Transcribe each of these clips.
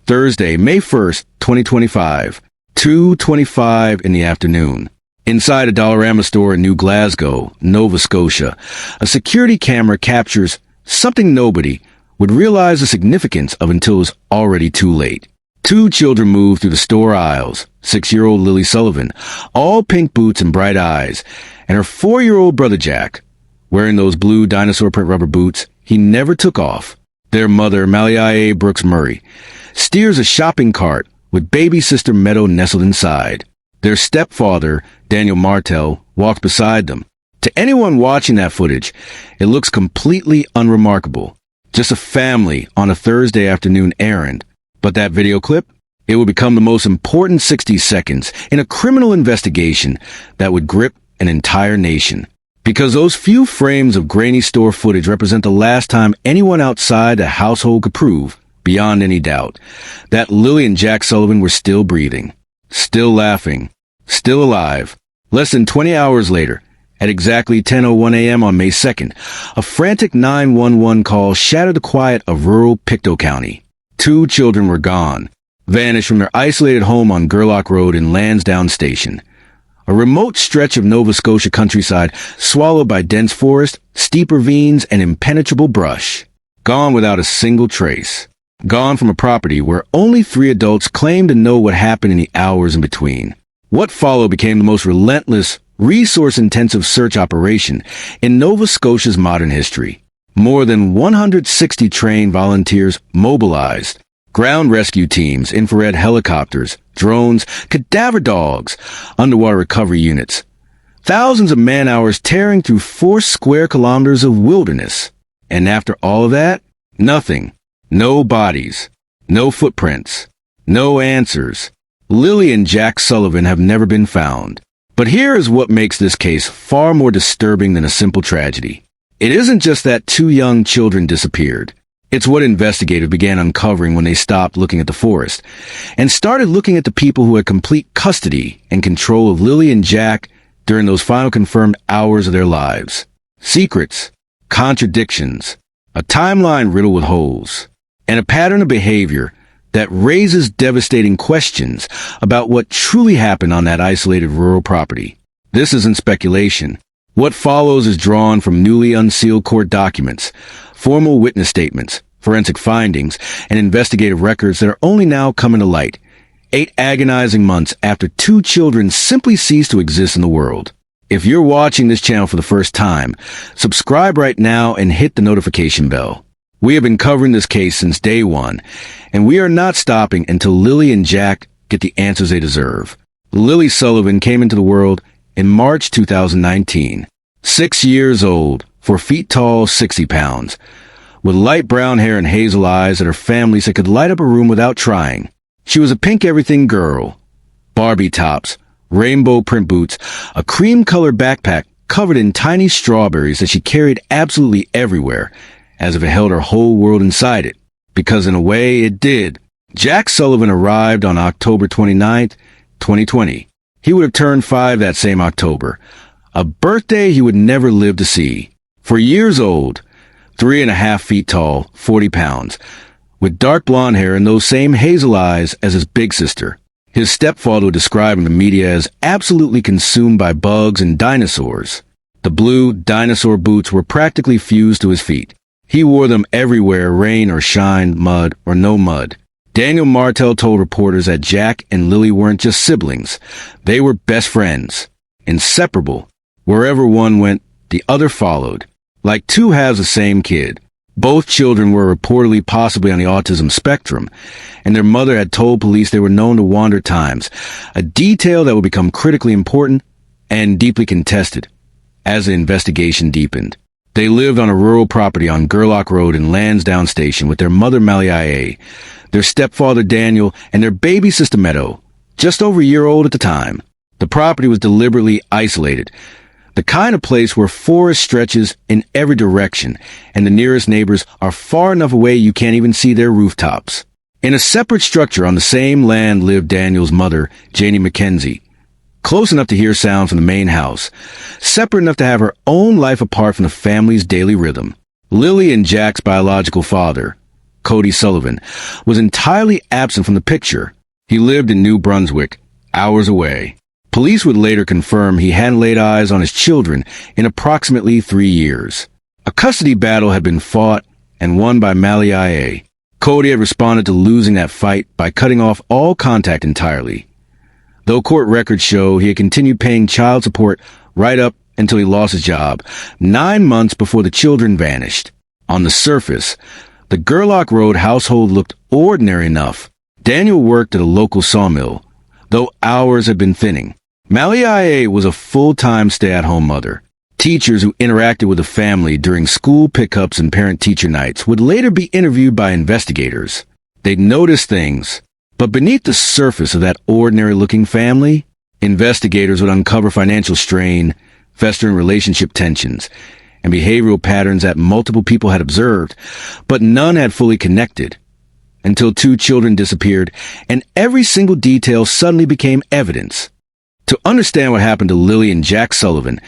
Thursday, May 1st, 2025, 2:25 in the afternoon. Inside a Dollarama store in New Glasgow, Nova Scotia, a security camera captures something nobody would realize the significance of until it was already too late. Two children move through the store aisles, 6-year-old Lilly Sullivan, all pink boots and bright eyes, and her 4-year-old brother Jack, wearing those blue dinosaur print rubber boots he never took off. Their mother, Maliae Brooks Murray, steers a shopping cart with baby sister Meadow nestled inside. Their stepfather, Daniel Martell, walks beside them. To anyone watching that footage, it looks completely unremarkable. Just a family on a Thursday afternoon errand. But that video clip? It would become the most important 60 seconds in a criminal investigation that would grip an entire nation. Because those few frames of grainy store footage represent the last time anyone outside the household could prove, beyond any doubt, that Lilly and Jack Sullivan were still breathing, still laughing, still alive. Less than 20 hours later, at exactly 10:01 a.m. on May 2nd, a frantic 911 call shattered the quiet of rural Pictou County. Two children were gone, vanished from their isolated home on Gerlach Road in Lansdowne Station, a remote stretch of Nova Scotia countryside swallowed by dense forest, steep ravines, and impenetrable brush. Gone without a single trace. Gone from a property where only 3 adults claimed to know what happened in the hours in between. What followed became the most relentless, resource-intensive search operation in Nova Scotia's modern history. More than 160 trained volunteers mobilized, ground rescue teams, infrared helicopters, drones, cadaver dogs, underwater recovery units. Thousands of man-hours tearing through 4 square kilometers of wilderness. And after all of that, nothing. No bodies. No footprints. No answers. Lilly and Jack Sullivan have never been found. But here is what makes this case far more disturbing than a simple tragedy. It isn't just that 2 young children disappeared. It's what investigators began uncovering when they stopped looking at the forest and started looking at the people who had complete custody and control of Lilly and Jack during those final confirmed hours of their lives. Secrets, contradictions, a timeline riddled with holes, and a pattern of behavior that raises devastating questions about what truly happened on that isolated rural property. This isn't speculation. What follows is drawn from newly unsealed court documents, formal witness statements, forensic findings, and investigative records that are only now coming to light, 8 agonizing months after 2 children simply ceased to exist in the world. If you're watching this channel for the first time, subscribe right now and hit the notification bell. We have been covering this case since day one, and we are not stopping until Lilly and Jack get the answers they deserve. Lilly Sullivan came into the world in March 2019, 6 years old, 4 feet tall, 60 pounds, with light brown hair and hazel eyes that her family said could light up a room without trying. She was a pink everything girl. Barbie tops, rainbow print boots, a cream-colored backpack covered in tiny strawberries that she carried absolutely everywhere, as if it held her whole world inside it. Because in a way, it did. Jack Sullivan arrived on October 29th, 2020. He would have turned 5 that same October, a birthday he would never live to see. 4 years old, 3.5 feet tall, 40 pounds, with dark blonde hair and those same hazel eyes as his big sister. His stepfather would describe in the media as absolutely consumed by bugs and dinosaurs. The blue dinosaur boots were practically fused to his feet. He wore them everywhere, rain or shine, mud or no mud. Daniel Martell told reporters that Jack and Lilly weren't just siblings. They were best friends, inseparable. Wherever one went, the other followed. Like 2 halves of the same kid. Both children were reportedly possibly on the autism spectrum, and their mother had told police they were known to wander at times, a detail that would become critically important and deeply contested as the investigation deepened. They lived on a rural property on Gerlach Road in Lansdowne Station with their mother Maliae, their stepfather Daniel, and their baby sister Meadow, just over a year old at the time. The property was deliberately isolated, the kind of place where forest stretches in every direction, and the nearest neighbors are far enough away you can't even see their rooftops. In a separate structure on the same land lived Daniel's mother, Janie Mackenzie, close enough to hear sound from the main house, separate enough to have her own life apart from the family's daily rhythm. Lilly and Jack's biological father, Cody Sullivan, was entirely absent from the picture. He lived in New Brunswick, hours away. Police would later confirm he hadn't laid eyes on his children in approximately 3 years. A custody battle had been fought and won by Mally. Cody had responded to losing that fight by cutting off all contact entirely. Though court records show he had continued paying child support right up until he lost his job, 9 months before the children vanished. On the surface, the Gerlach Road household looked ordinary enough. Daniel worked at a local sawmill, though hours had been thinning. Mally was a full-time stay-at-home mother. Teachers who interacted with the family during school pickups and parent-teacher nights would later be interviewed by investigators. They'd notice things, but beneath the surface of that ordinary-looking family, investigators would uncover financial strain, festering relationship tensions, and behavioral patterns that multiple people had observed, but none had fully connected. Until 2 children disappeared, and every single detail suddenly became evidence. To understand what happened to Lilly and Jack Sullivan,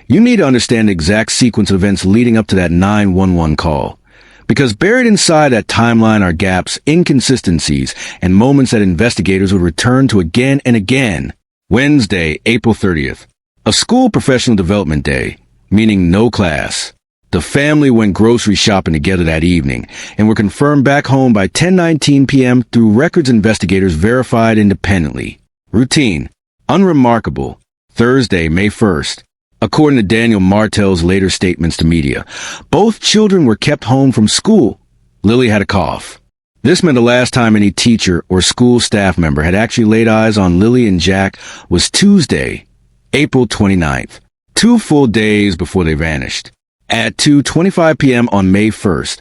you need to understand the exact sequence of events leading up to that 911 call. Because buried inside that timeline are gaps, inconsistencies, and moments that investigators would return to again and again. Wednesday, April 30th. A school professional development day, meaning no class. The family went grocery shopping together that evening and were confirmed back home by 10:19 p.m. through records investigators verified independently. Routine. Unremarkable. Thursday, May 1st. According to Daniel Martell's later statements to media, both children were kept home from school. Lily had a cough. This meant the last time any teacher or school staff member had actually laid eyes on Lily and Jack was Tuesday, April 29th, 2 full days before they vanished. At 2:25 p.m. on May 1st,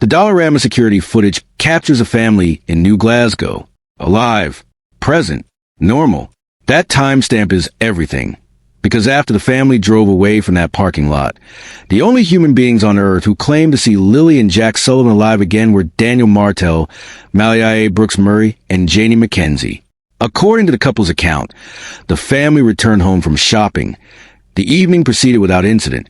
the Dollarama security footage captures a family in New Glasgow. Alive, present, normal. That timestamp is everything, because after the family drove away from that parking lot, the only human beings on Earth who claimed to see Lily and Jack Sullivan alive again were Daniel Martell, Mally Brooks Murray, and Janie McKenzie. According to the couple's account, the family returned home from shopping. The evening proceeded without incident,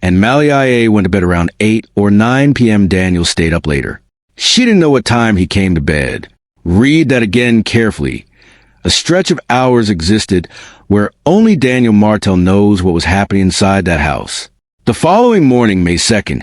and Mally went to bed around 8 or 9 p.m. Daniel stayed up later. She didn't know what time he came to bed. Read that again carefully. A stretch of hours existed where only Daniel Martell knows what was happening inside that house. The following morning, May 2nd,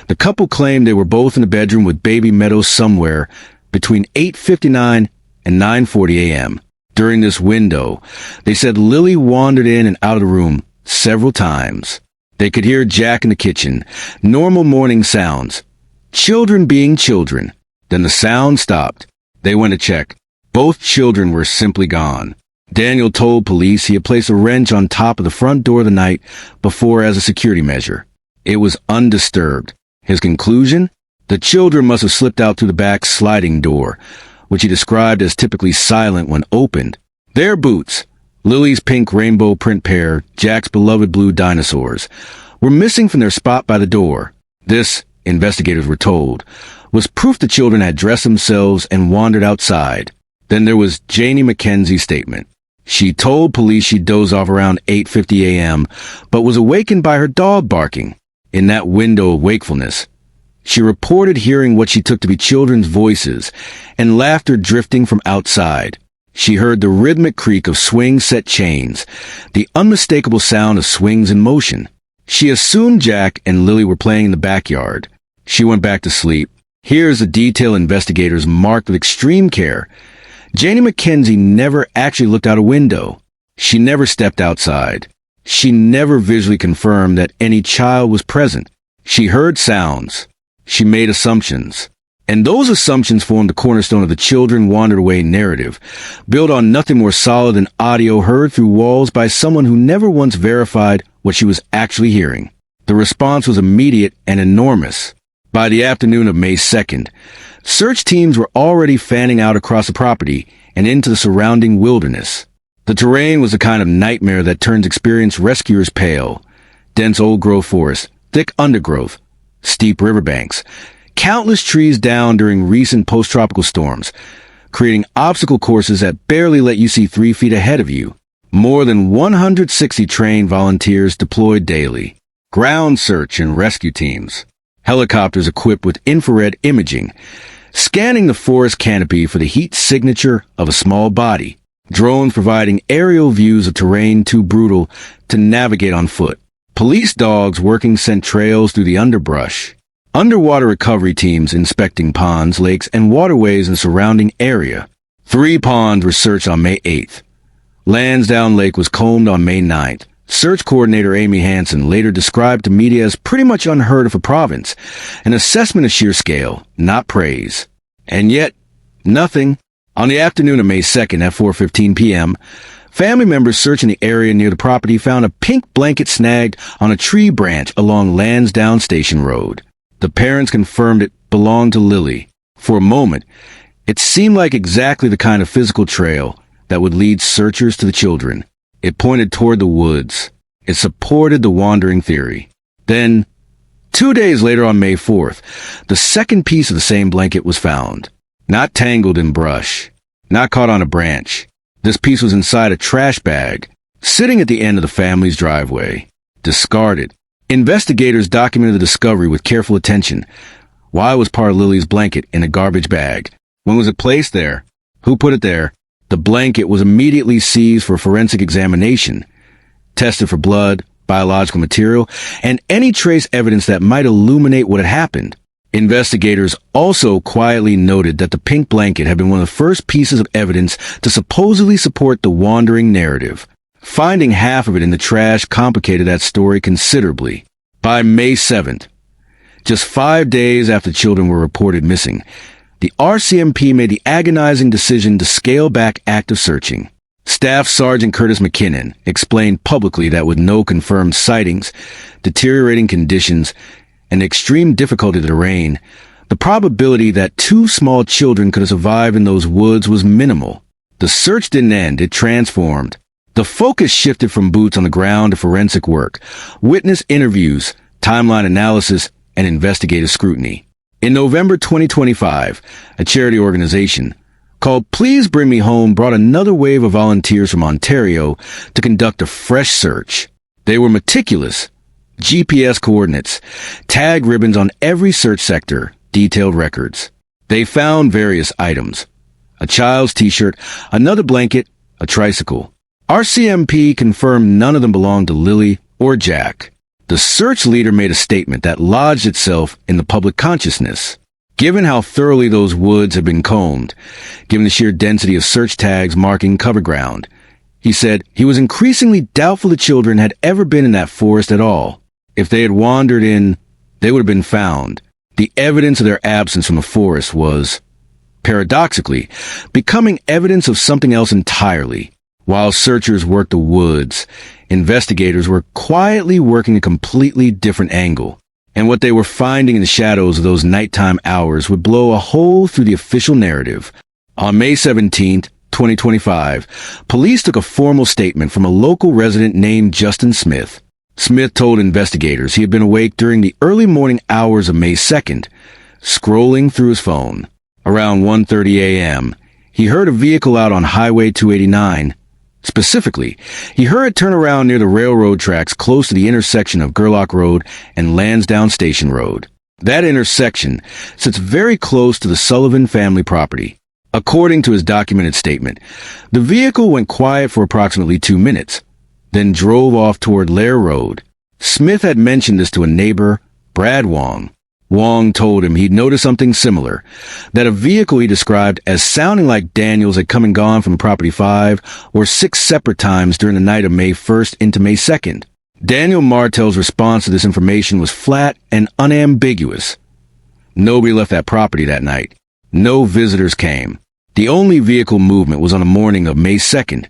the couple claimed they were both in the bedroom with baby Meadows somewhere between 8:59 and 9:40 a.m. During this window, they said Lily wandered in and out of the room several times. They could hear Jack in the kitchen, normal morning sounds, children being children. Then the sound stopped. They went to check. Both children were simply gone. Daniel told police he had placed a wrench on top of the front door the night before as a security measure. It was undisturbed. His conclusion? The children must have slipped out through the back sliding door, which he described as typically silent when opened. Their boots, Lily's pink rainbow print pair, Jack's beloved blue dinosaurs, were missing from their spot by the door. This, investigators were told, was proof the children had dressed themselves and wandered outside. Then there was Janie McKenzie's statement. She told police she dozed off around 8:50 a.m., but was awakened by her dog barking. In that window of wakefulness, she reported hearing what she took to be children's voices and laughter drifting from outside. She heard the rhythmic creak of swing-set chains, the unmistakable sound of swings in motion. She assumed Jack and Lily were playing in the backyard. She went back to sleep. Here's the detail investigators marked with extreme care. Janie McKenzie never actually looked out a window. She never stepped outside. She never visually confirmed that any child was present. She heard sounds. She made assumptions. And those assumptions formed the cornerstone of the children wandered away narrative, built on nothing more solid than audio heard through walls by someone who never once verified what she was actually hearing. The response was immediate and enormous. By the afternoon of May 2nd, search teams were already fanning out across the property and into the surrounding wilderness. The terrain was the kind of nightmare that turns experienced rescuers pale. Dense old-growth forest, thick undergrowth, steep riverbanks, countless trees down during recent post-tropical storms, creating obstacle courses that barely let you see 3 feet ahead of you. More than 160 trained volunteers deployed daily. Ground search and rescue teams. Helicopters equipped with infrared imaging, scanning the forest canopy for the heat signature of a small body. Drones providing aerial views of terrain too brutal to navigate on foot. Police dogs working scent trails through the underbrush. Underwater recovery teams inspecting ponds, lakes, and waterways in the surrounding area. 3 ponds were searched on May 8th. Lansdowne Lake was combed on May 9th. Search coordinator Amy Hansen later described to media as pretty much unheard of for province, an assessment of sheer scale, not praise. And yet, nothing. On the afternoon of May 2nd at 4:15 p.m., family members searching the area near the property found a pink blanket snagged on a tree branch along Lansdowne Station Road. The parents confirmed it belonged to Lilly. For a moment, it seemed like exactly the kind of physical trail that would lead searchers to the children. It pointed toward the woods. It supported the wandering theory. Then, 2 days later on May 4th, the second piece of the same blanket was found. Not tangled in brush. Not caught on a branch. This piece was inside a trash bag, sitting at the end of the family's driveway. Discarded. Investigators documented the discovery with careful attention. Why was part of Lily's blanket in a garbage bag? When was it placed there? Who put it there? The blanket was immediately seized for forensic examination, tested for blood, biological material, and any trace evidence that might illuminate what had happened. Investigators also quietly noted that the pink blanket had been one of the first pieces of evidence to supposedly support the wandering narrative. Finding half of it in the trash complicated that story considerably. By May 7th, just 5 days after children were reported missing, the RCMP made the agonizing decision to scale back active searching. Staff Sergeant Curtis McKinnon explained publicly that with no confirmed sightings, deteriorating conditions, and extreme difficulty of the terrain, the probability that 2 small children could have survived in those woods was minimal. The search didn't end, it transformed. The focus shifted from boots on the ground to forensic work, witness interviews, timeline analysis, and investigative scrutiny. In November 2025, a charity organization called Please Bring Me Home brought another wave of volunteers from Ontario to conduct a fresh search. They were meticulous. GPS coordinates, tag ribbons on every search sector, detailed records. They found various items. A child's t-shirt, another blanket, a tricycle. RCMP confirmed none of them belonged to Lilly or Jack. The search leader made a statement that lodged itself in the public consciousness. Given how thoroughly those woods had been combed, given the sheer density of search tags marking cover ground, he said he was increasingly doubtful the children had ever been in that forest at all. If they had wandered in, they would have been found. The evidence of their absence from the forest was, paradoxically, becoming evidence of something else entirely. While searchers worked the woods, investigators were quietly working a completely different angle. And what they were finding in the shadows of those nighttime hours would blow a hole through the official narrative. On May 17th, 2025, police took a formal statement from a local resident named Justin Smith. Smith told investigators he had been awake during the early morning hours of May 2nd, scrolling through his phone. Around 1:30 a.m., he heard a vehicle out on Highway 289. Specifically, he heard it turn around near the railroad tracks close to the intersection of Gerlach Road and Lansdowne Station Road. That intersection sits very close to the Sullivan family property. According to his documented statement, the vehicle went quiet for approximately 2 minutes, then drove off toward Lair Road. Smith had mentioned this to a neighbor, Brad Wong. Wong told him he'd noticed something similar, that a vehicle he described as sounding like Daniel's had come and gone from Property 5 or 6 separate times during the night of May 1st into May 2nd. Daniel Martell's response to this information was flat and unambiguous. Nobody left that property that night. No visitors came. The only vehicle movement was on the morning of May 2nd,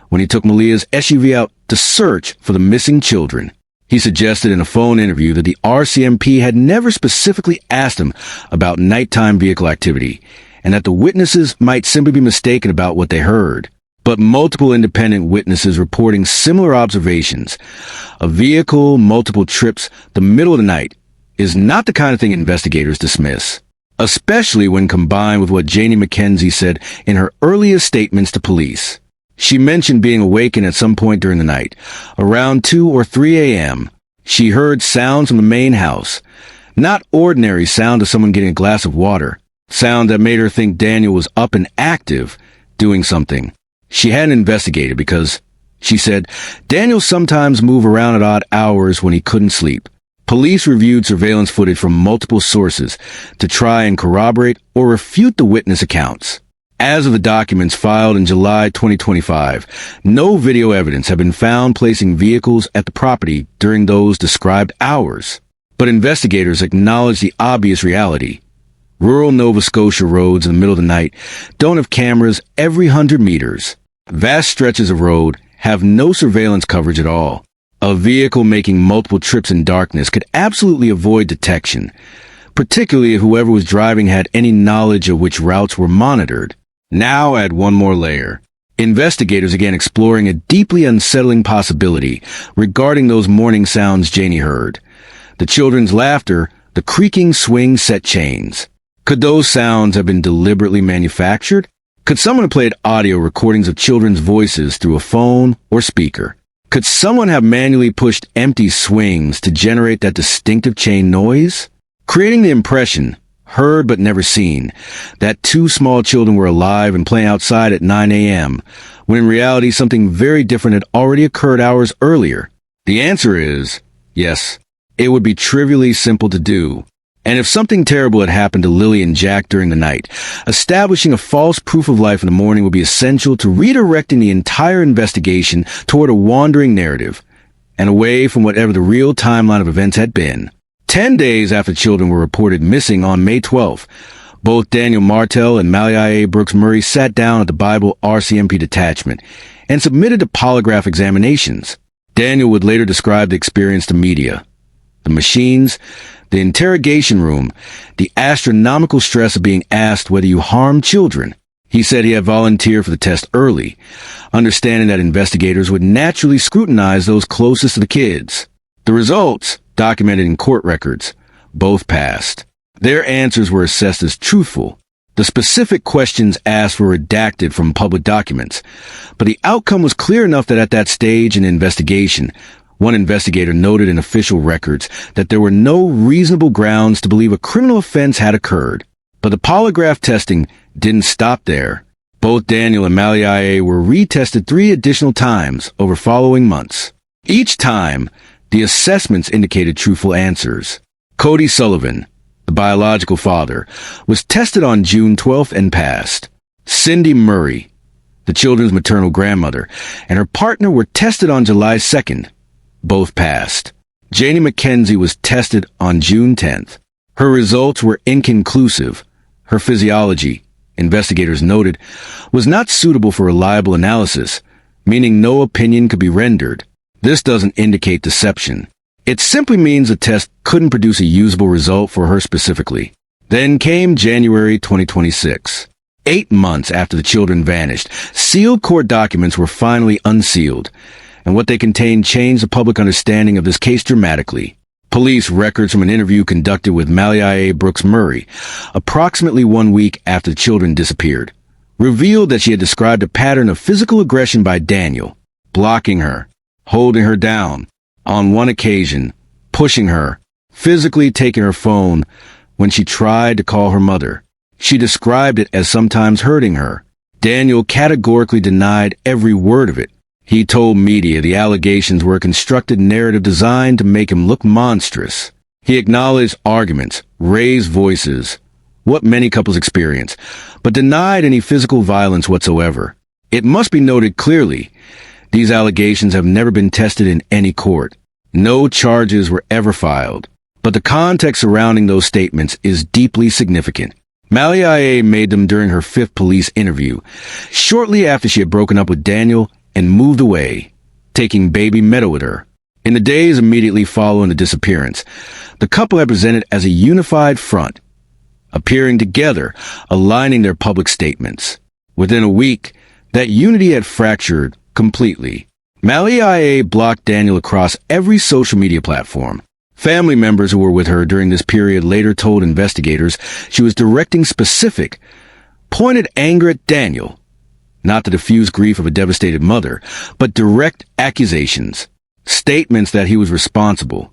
when he took Malia's SUV out to search for the missing children. He suggested in a phone interview that the RCMP had never specifically asked him about nighttime vehicle activity, and that the witnesses might simply be mistaken about what they heard. But multiple independent witnesses reporting similar observations, a vehicle, multiple trips, the middle of the night, is not the kind of thing investigators dismiss, especially when combined with what Janie McKenzie said in her earliest statements to police. She mentioned being awakened at some point during the night. Around 2 or 3 a.m., she heard sounds from the main house. Not ordinary sound of someone getting a glass of water. sound that made her think Daniel was up and active, doing something. She hadn't investigated because, she said, Daniel sometimes moved around at odd hours when he couldn't sleep. Police reviewed surveillance footage from multiple sources to try and corroborate or refute the witness accounts. As of the documents filed in July 2025, no video evidence had been found placing vehicles at the property during those described hours. But investigators acknowledged the obvious reality. Rural Nova Scotia roads in the middle of the night don't have cameras every 100 meters. Vast stretches of road have no surveillance coverage at all. A vehicle making multiple trips in darkness could absolutely avoid detection, particularly if whoever was driving had any knowledge of which routes were monitored. Now add one more layer. Investigators began exploring a deeply unsettling possibility regarding those morning sounds Janie heard. The children's laughter, the creaking swing set chains. Could those sounds have been deliberately manufactured? Could someone have played audio recordings of children's voices through a phone or speaker? Could someone have manually pushed empty swings to generate that distinctive chain noise? Creating the impression, heard but never seen, that two small children were alive and playing outside at 9 a.m., when in reality something very different had already occurred hours earlier. The answer is, yes, it would be trivially simple to do. And if something terrible had happened to Lilly and Jack during the night, establishing a false proof of life in the morning would be essential to redirecting the entire investigation toward a wandering narrative, and away from whatever the real timeline of events had been. 10 days after children were reported missing on May 12th, both Daniel Martell and Mallory Brooks Murray sat down at the Bible RCMP detachment and submitted to polygraph examinations. Daniel would later describe the experience to media. The machines, the interrogation room, the astronomical stress of being asked whether you harm children. He said he had volunteered for the test early, understanding that investigators would naturally scrutinize those closest to the kids. The results, documented in court records, both passed. Their answers were assessed as truthful. The specific questions asked were redacted from public documents, but the outcome was clear enough that at that stage in the investigation, one investigator noted in official records that there were no reasonable grounds to believe a criminal offense had occurred. But the polygraph testing didn't stop there. Both Daniel and Mallory were retested 3 additional times over following months. Each time, the assessments indicated truthful answers. Cody Sullivan, the biological father, was tested on June 12th and passed. Cindy Murray, the children's maternal grandmother, and her partner were tested on July 2nd. Both passed. Janie McKenzie was tested on June 10th. Her results were inconclusive. Her physiology, investigators noted, was not suitable for reliable analysis, meaning no opinion could be rendered. This doesn't indicate deception. It simply means the test couldn't produce a usable result for her specifically. Then came January 2026. 8 months after the children vanished, sealed court documents were finally unsealed, and what they contained changed the public understanding of this case dramatically. Police records from an interview conducted with Mallory Brooks Murray, approximately 1 week after the children disappeared, revealed that she had described a pattern of physical aggression by Daniel, blocking her, holding her down, on one occasion, pushing her, physically taking her phone when she tried to call her mother. She described it as sometimes hurting her. Daniel categorically denied every word of it. He told media the allegations were a constructed narrative designed to make him look monstrous. He acknowledged arguments, raised voices, what many couples experience, but denied any physical violence whatsoever. It must be noted clearly, these allegations have never been tested in any court. No charges were ever filed. But the context surrounding those statements is deeply significant. Mallory made them during her 5th police interview, shortly after she had broken up with Daniel and moved away, taking baby Meadow with her. In the days immediately following the disappearance, the couple had presented as a unified front, appearing together, aligning their public statements. Within a week, that unity had fractured completely. Mallory blocked Daniel across every social media platform. Family members who were with her during this period later told investigators she was directing specific, pointed anger at Daniel, not the diffused grief of a devastated mother, but direct accusations, statements that he was responsible,